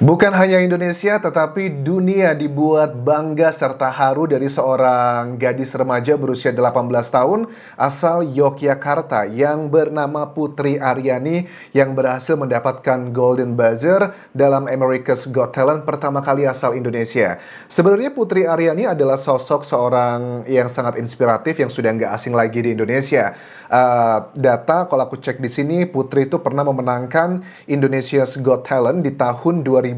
Bukan hanya Indonesia, tetapi dunia dibuat bangga serta haru dari seorang gadis remaja berusia 18 tahun asal Yogyakarta yang bernama Putri Aryani yang berhasil mendapatkan Golden Buzzer dalam America's Got Talent pertama kali asal Indonesia. Sebenarnya Putri Aryani adalah sosok seorang yang sangat inspiratif yang sudah nggak asing lagi di Indonesia. Data kalau aku cek di sini, Putri itu pernah memenangkan Indonesia's Got Talent di tahun 2014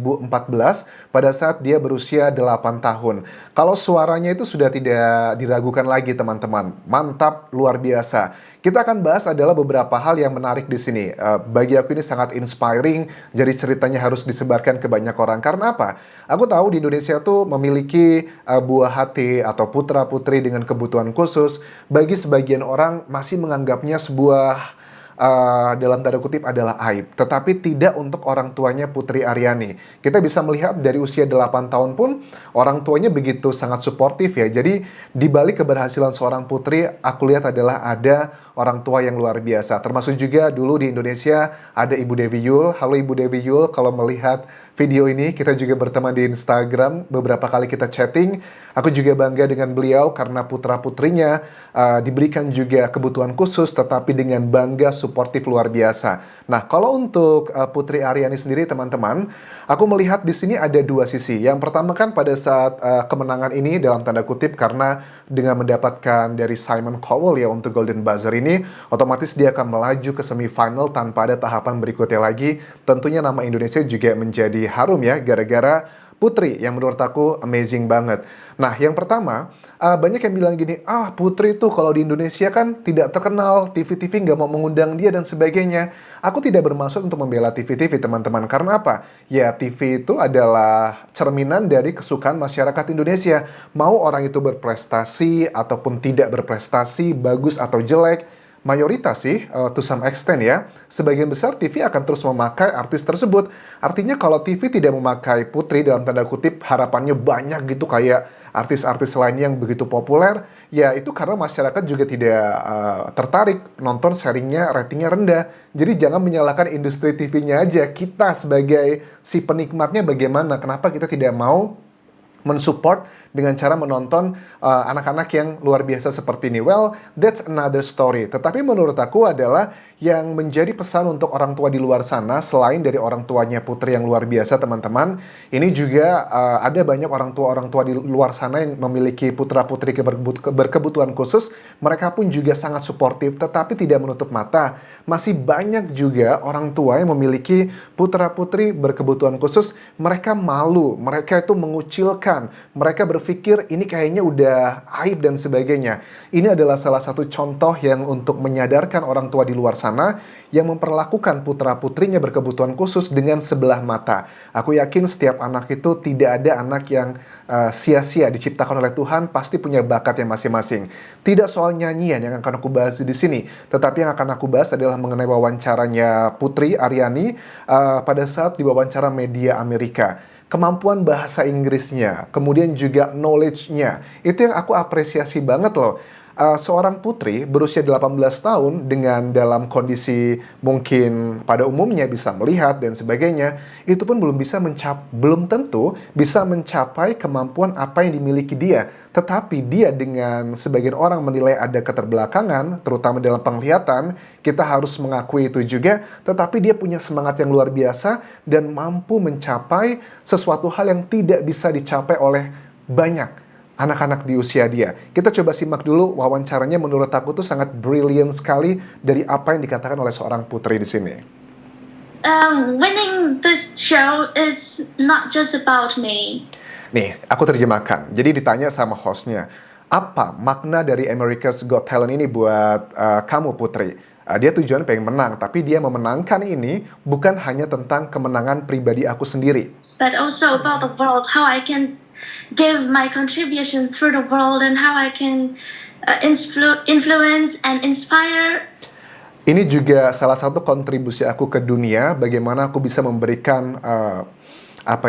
pada saat dia berusia 8 tahun. Kalau suaranya itu sudah tidak diragukan lagi teman-teman. Mantap, luar biasa. Kita akan bahas adalah beberapa hal yang menarik di sini. Bagi aku ini sangat inspiring, jadi ceritanya harus disebarkan ke banyak orang. Karena apa? Aku tahu di Indonesia tuh memiliki buah hati atau putra-putri dengan kebutuhan khusus. Bagi sebagian orang masih menganggapnya sebuah dalam tanda kutip adalah aib, tetapi tidak untuk orang tuanya Putri Aryani. Kita bisa melihat dari usia 8 tahun pun orang tuanya begitu sangat suportif ya. Jadi di balik keberhasilan seorang putri, aku lihat adalah ada orang tua yang luar biasa. Termasuk juga dulu di Indonesia ada Ibu Dewi Yul. Halo Ibu Dewi Yul, kalau melihat video ini kita juga berteman di Instagram, beberapa kali kita chatting. Aku juga bangga dengan beliau karena putra-putrinya diberikan juga kebutuhan khusus tetapi dengan bangga suportif luar biasa. Nah, kalau untuk Putri Aryani sendiri teman-teman, aku melihat di sini ada dua sisi. Yang pertama kan pada saat kemenangan ini dalam tanda kutip karena dengan mendapatkan dari Simon Cowell ya untuk Golden Buzzer ini, otomatis dia akan melaju ke semifinal tanpa ada tahapan berikutnya lagi. Tentunya nama Indonesia juga menjadi harum ya gara-gara Putri yang menurut aku amazing banget. Nah, yang pertama, banyak yang bilang gini, Putri tuh kalau di Indonesia kan tidak terkenal, TV-TV nggak mau mengundang dia dan sebagainya. Aku tidak bermaksud untuk membela TV-TV teman-teman, karena apa? Ya, TV itu adalah cerminan dari kesukaan masyarakat Indonesia. Mau orang itu berprestasi ataupun tidak berprestasi, bagus atau jelek, mayoritas sih, to some extent ya, sebagian besar TV akan terus memakai artis tersebut. Artinya kalau TV tidak memakai Putri dalam tanda kutip harapannya banyak gitu kayak artis-artis lain yang begitu populer, ya itu karena masyarakat juga tidak tertarik nonton sharingnya, ratingnya rendah. Jadi jangan menyalahkan industri TV-nya aja, kita sebagai si penikmatnya bagaimana, kenapa kita tidak mau mensupport dengan cara menonton anak-anak yang luar biasa seperti ini. Well, that's another story. Tetapi menurut aku adalah yang menjadi pesan untuk orang tua di luar sana, selain dari orang tuanya Putri yang luar biasa teman-teman, ini juga ada banyak orang tua di luar sana yang memiliki putra-putri berkebutuhan khusus, mereka pun juga sangat suportif, tetapi tidak menutup mata. Masih banyak juga orang tua yang memiliki putra-putri berkebutuhan khusus, mereka malu, mereka itu mengucilkan, mereka berpikir ini kayaknya udah aib dan sebagainya. Ini adalah salah satu contoh yang untuk menyadarkan orang tua di luar sana yang memperlakukan putra-putrinya berkebutuhan khusus dengan sebelah mata. Aku yakin setiap anak itu tidak ada anak yang sia-sia diciptakan oleh Tuhan, pasti punya bakat yang masing-masing. Tidak soal nyanyian yang akan aku bahas di sini, tetapi yang akan aku bahas adalah mengenai wawancaranya Putri Aryani pada saat diwawancara media Amerika. Kemampuan bahasa Inggrisnya, kemudian juga knowledge-nya, itu yang aku apresiasi banget loh. Seorang putri berusia 18 tahun dengan dalam kondisi mungkin pada umumnya bisa melihat dan sebagainya, itu pun belum tentu bisa mencapai kemampuan apa yang dimiliki dia. Tetapi dia dengan sebagian orang menilai ada keterbelakangan, terutama dalam penglihatan, kita harus mengakui itu juga, tetapi dia punya semangat yang luar biasa dan mampu mencapai sesuatu hal yang tidak bisa dicapai oleh banyak anak-anak di usia dia. Kita coba simak dulu wawancaranya, menurut aku tuh sangat brilliant sekali dari apa yang dikatakan oleh seorang putri di sini. Winning this show is not just about me. Nih, aku terjemahkan. Jadi ditanya sama hostnya, apa makna dari America's Got Talent ini buat kamu Putri? Dia tujuan pengen menang, tapi dia memenangkan ini bukan hanya tentang kemenangan pribadi aku sendiri, But also about the world, how I can give my contribution through the world and how I can influence and inspire. Ini juga salah satu kontribusi aku ke dunia, bagaimana aku bisa memberikan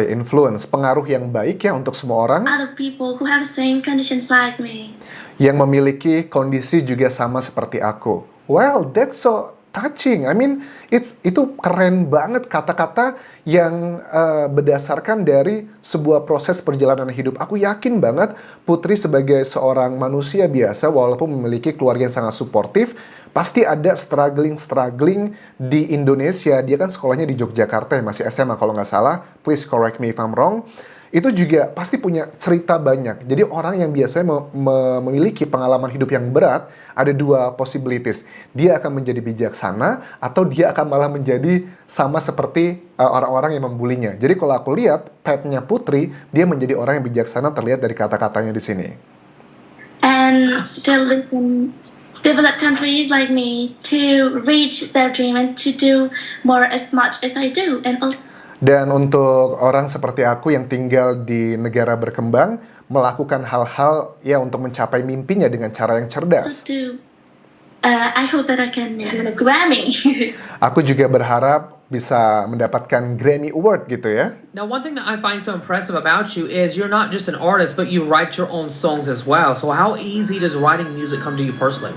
influence, pengaruh yang baik ya untuk semua orang Other people who have the same conditions like me. yang memiliki kondisi juga sama seperti aku. Well, that's so touching. I mean, itu keren banget kata-kata yang berdasarkan dari sebuah proses perjalanan hidup. Aku yakin banget Putri sebagai seorang manusia biasa, walaupun memiliki keluarga yang sangat suportif, pasti ada struggling di Indonesia. Dia kan sekolahnya di Yogyakarta, masih SMA kalau nggak salah. Please correct me if I'm wrong. Itu juga pasti punya cerita banyak. Jadi orang yang biasanya memiliki pengalaman hidup yang berat, ada dua possibilities. Dia akan menjadi bijaksana, atau dia akan malah menjadi sama seperti orang-orang yang membulinya. Jadi kalau aku lihat path-nya Putri, dia menjadi orang yang bijaksana terlihat dari kata-katanya di sini. And still listen developed countries like me to reach their dream and to do more as much as I do. And also Dan untuk orang seperti aku yang tinggal di negara berkembang, melakukan hal-hal ya untuk mencapai mimpinya dengan cara yang cerdas. to I hope that I can win a Grammy. Aku juga berharap bisa mendapatkan Grammy Award gitu ya. Now, one thing that I find so impressive about you is you're not just an artist, but you write your own songs as well. So how easy does writing music come to you personally?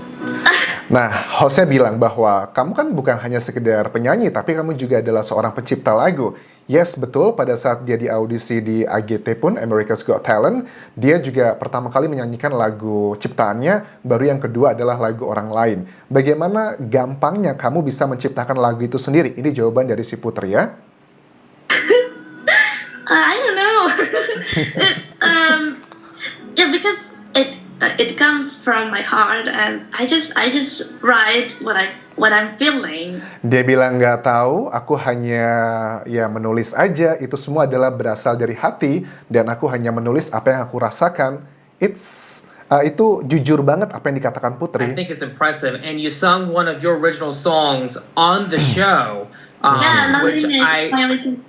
Nah, hostnya bilang bahwa kamu kan bukan hanya sekedar penyanyi, tapi kamu juga adalah seorang pencipta lagu. Yes, betul, pada saat dia di audisi di AGT pun, America's Got Talent, dia juga pertama kali menyanyikan lagu ciptaannya, baru yang kedua adalah lagu orang lain. Bagaimana gampangnya kamu bisa menciptakan lagu itu sendiri? Ini jawaban dari si Putri ya. I don't know. Yeah, because it comes from my heart, and I just write what I'm feeling. Dia bilang nggak tahu, aku hanya ya menulis aja, itu semua adalah berasal dari hati, dan aku hanya menulis apa yang aku rasakan. Itu jujur banget apa yang dikatakan I Putri. think it's impressive. And you sung one of your original songs on the show, Yeah, which loneliness is my original.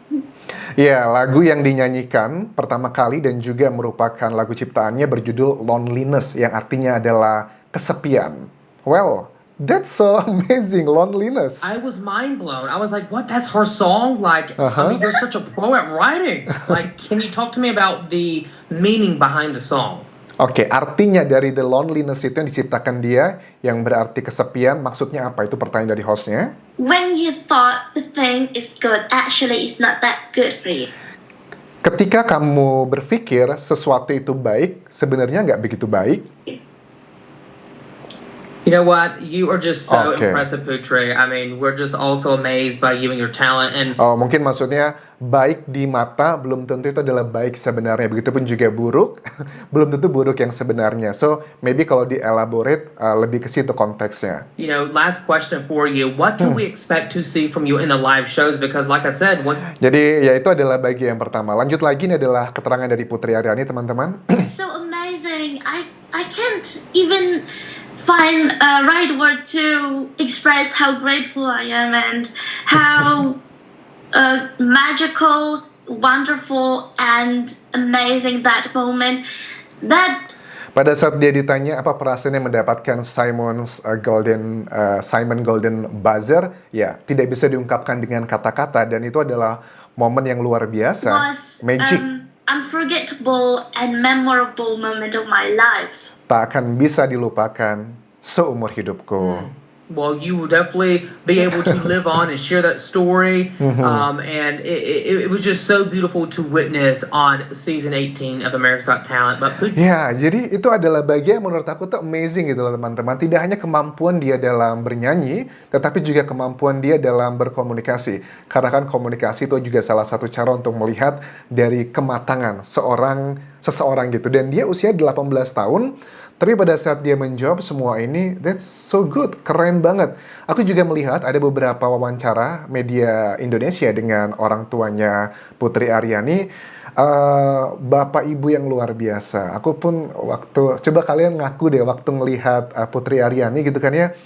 Ya, lagu yang dinyanyikan pertama kali dan juga merupakan lagu ciptaannya berjudul Loneliness, yang artinya adalah kesepian. Well, that's so amazing, Loneliness. I was mind blown. I was like, what? That's her song? Like, I mean, you're such a pro at writing. Like, can you talk to me about the meaning behind the song? Oke, artinya dari The Loneliness itu yang diciptakan dia, yang berarti kesepian, maksudnya apa? Itu pertanyaan dari hostnya. When you thought the thing is good, actually it's not that good for you. Ketika kamu berpikir sesuatu itu baik, sebenarnya nggak begitu baik. You know what? You are just so Okay. impressive, Putri. I mean, we're just also amazed by you and your talent. And Oh, mungkin maksudnya baik di mata belum tentu itu adalah baik sebenarnya. Begitupun juga buruk, belum tentu buruk yang sebenarnya. So, maybe kalau di-elaborate lebih ke situ konteksnya. you know, last question for you: what can we expect to see from you in the live shows? Because, like I said, when Jadi, ya itu adalah bagian yang pertama. Lanjut lagi, ini adalah keterangan dari Putri Aryani, teman-teman. So amazing. I can't even find a right word to express how grateful I am and how magical, wonderful, and amazing that moment. That Pada saat dia ditanya apa perasaannya mendapatkan Simon Golden Buzzer, ya tidak bisa diungkapkan dengan kata-kata, dan itu adalah momen yang luar biasa, was magic, unforgettable and memorable moment of my life. tak akan bisa dilupakan seumur hidupku. well, you will definitely be able to live on and share that story. And it was just so beautiful to witness on season 18 of America's Got Talent. But Ya, jadi itu adalah bagian menurut aku tuh amazing gitu loh teman-teman. Tidak hanya kemampuan dia dalam bernyanyi, tetapi juga kemampuan dia dalam berkomunikasi. Karena kan komunikasi itu juga salah satu cara untuk melihat dari kematangan seseorang gitu. Dan dia usia 18 tahun, tapi pada saat dia menjawab semua ini, that's so good, keren banget. Aku juga melihat ada beberapa wawancara media Indonesia dengan orang tuanya Putri Aryani. Bapak ibu yang luar biasa. Aku pun coba kalian ngaku deh waktu ngelihat Putri Aryani gitu kan ya,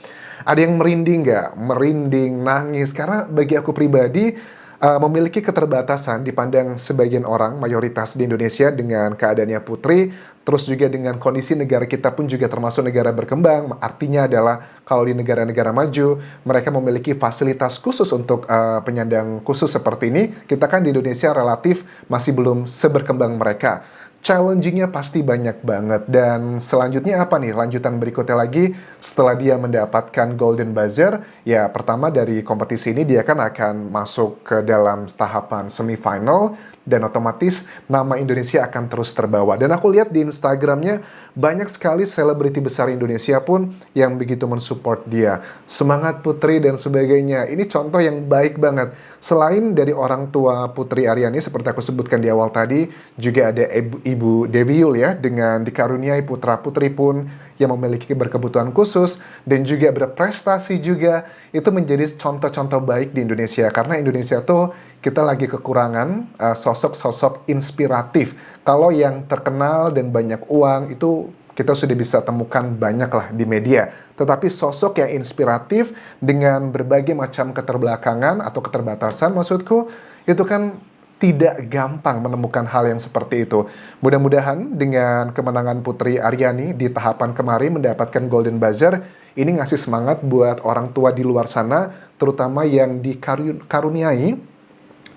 ada yang merinding nggak? Merinding, nangis, karena bagi aku pribadi memiliki keterbatasan dipandang sebagian orang mayoritas di Indonesia dengan keadaannya Putri, terus juga dengan kondisi negara kita pun juga termasuk negara berkembang. Artinya adalah kalau di negara-negara maju mereka memiliki fasilitas khusus untuk penyandang khusus seperti ini. Kita kan di Indonesia relatif masih belum seberkembang mereka. challenging-nya pasti banyak banget. Dan selanjutnya apa nih? Lanjutan berikutnya lagi setelah dia mendapatkan Golden Buzzer, ya pertama dari kompetisi ini dia kan akan masuk ke dalam tahapan semifinal dan otomatis nama Indonesia akan terus terbawa. Dan aku lihat di Instagramnya banyak sekali selebriti besar Indonesia pun yang begitu mensupport dia. Semangat Putri dan sebagainya. Ini contoh yang baik banget. Selain dari orang tua Putri Aryani seperti aku sebutkan di awal tadi, juga ada Ibu Dewi Yul ya, dengan dikaruniai putra-putri pun yang memiliki berkebutuhan khusus dan juga berprestasi juga. Itu menjadi contoh-contoh baik di Indonesia, karena Indonesia tuh kita lagi kekurangan sosok-sosok inspiratif. Kalau yang terkenal dan banyak uang itu kita sudah bisa temukan banyak lah di media. Tetapi sosok yang inspiratif dengan berbagai macam keterbelakangan atau keterbatasan maksudku, itu kan tidak gampang menemukan hal yang seperti itu. Mudah-mudahan dengan kemenangan Putri Aryani di tahapan kemarin mendapatkan Golden Buzzer, ini ngasih semangat buat orang tua di luar sana, terutama yang dikaruniai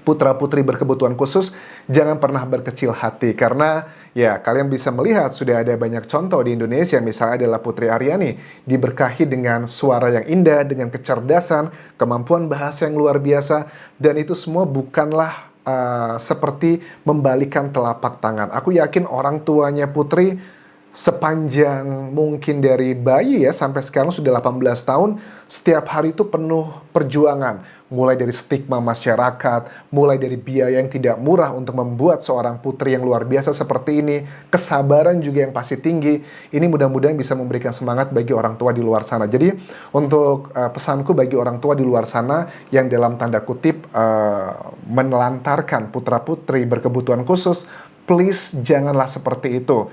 putra-putri berkebutuhan khusus. Jangan pernah berkecil hati, karena ya kalian bisa melihat sudah ada banyak contoh di Indonesia. Misalnya adalah Putri Aryani diberkahi dengan suara yang indah, dengan kecerdasan, kemampuan bahasa yang luar biasa, dan itu semua bukanlah seperti membalikan telapak tangan. Aku yakin orang tuanya Putri sepanjang mungkin dari bayi ya sampai sekarang sudah 18 tahun, setiap hari itu penuh perjuangan. Mulai dari stigma masyarakat, mulai dari biaya yang tidak murah untuk membuat seorang putri yang luar biasa seperti ini, kesabaran juga yang pasti tinggi. Ini mudah-mudahan bisa memberikan semangat bagi orang tua di luar sana. Jadi untuk pesanku bagi orang tua di luar sana yang dalam tanda kutip menelantarkan putra-putri berkebutuhan khusus, please janganlah seperti itu.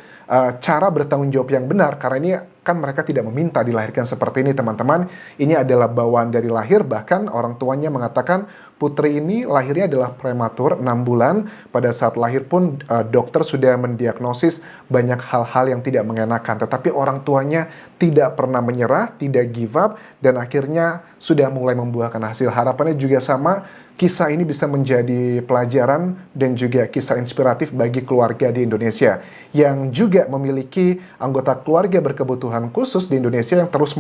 Cara bertanggung jawab yang benar, karena ini kan mereka tidak meminta dilahirkan seperti ini, teman-teman. Ini adalah bawaan dari lahir, bahkan orang tuanya mengatakan Putri ini lahirnya adalah prematur 6 bulan. Pada saat lahir pun dokter sudah mendiagnosis banyak hal-hal yang tidak mengenakan, tetapi orang tuanya tidak pernah menyerah, tidak give up, dan akhirnya sudah mulai membuahkan hasil. Harapannya juga sama, kisah ini bisa menjadi pelajaran dan juga kisah inspiratif bagi keluarga di Indonesia yang juga memiliki anggota keluarga berkebutuhan khusus di Indonesia yang terus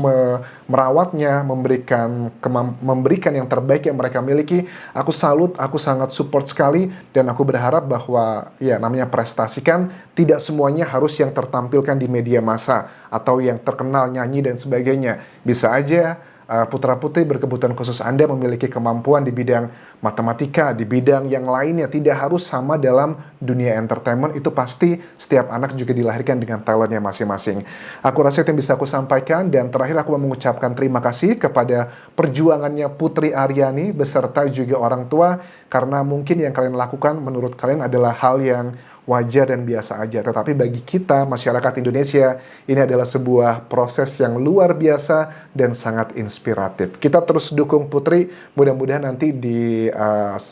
merawatnya, memberikan yang terbaik yang mereka miliki. Aku salut, aku sangat support sekali, dan aku berharap bahwa ya namanya prestasi kan tidak semuanya harus yang tertampilkan di media massa atau yang terkenal nyanyi dan sebagainya. Bisa aja putra-putri berkebutuhan khusus Anda memiliki kemampuan di bidang matematika, di bidang yang lainnya, tidak harus sama dalam dunia entertainment. Itu pasti setiap anak juga dilahirkan dengan talentnya masing-masing. Aku rasa itu yang bisa aku sampaikan, dan terakhir aku mau mengucapkan terima kasih kepada perjuangannya Putri Aryani beserta juga orang tua, karena mungkin yang kalian lakukan menurut kalian adalah hal yang wajar dan biasa aja. Tetapi bagi kita, masyarakat Indonesia, ini adalah sebuah proses yang luar biasa dan sangat inspiratif. Kita terus dukung Putri, mudah-mudahan nanti di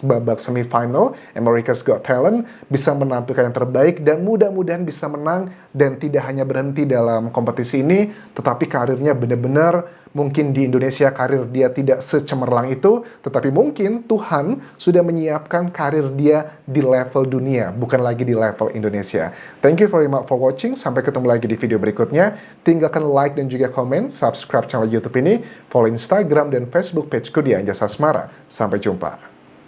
babak semifinal America's Got Talent bisa menampilkan yang terbaik, dan mudah-mudahan bisa menang dan tidak hanya berhenti dalam kompetisi ini, tetapi karirnya benar-benar mungkin di Indonesia karir dia tidak secemerlang itu, tetapi mungkin Tuhan sudah menyiapkan karir dia di level dunia, bukan lagi di level Indonesia. Thank you very much for watching. Sampai ketemu lagi di video berikutnya. Tinggalkan like dan juga komen, subscribe channel YouTube ini, follow Instagram dan Facebook pageku di Anjas Asmara. Sampai jumpa.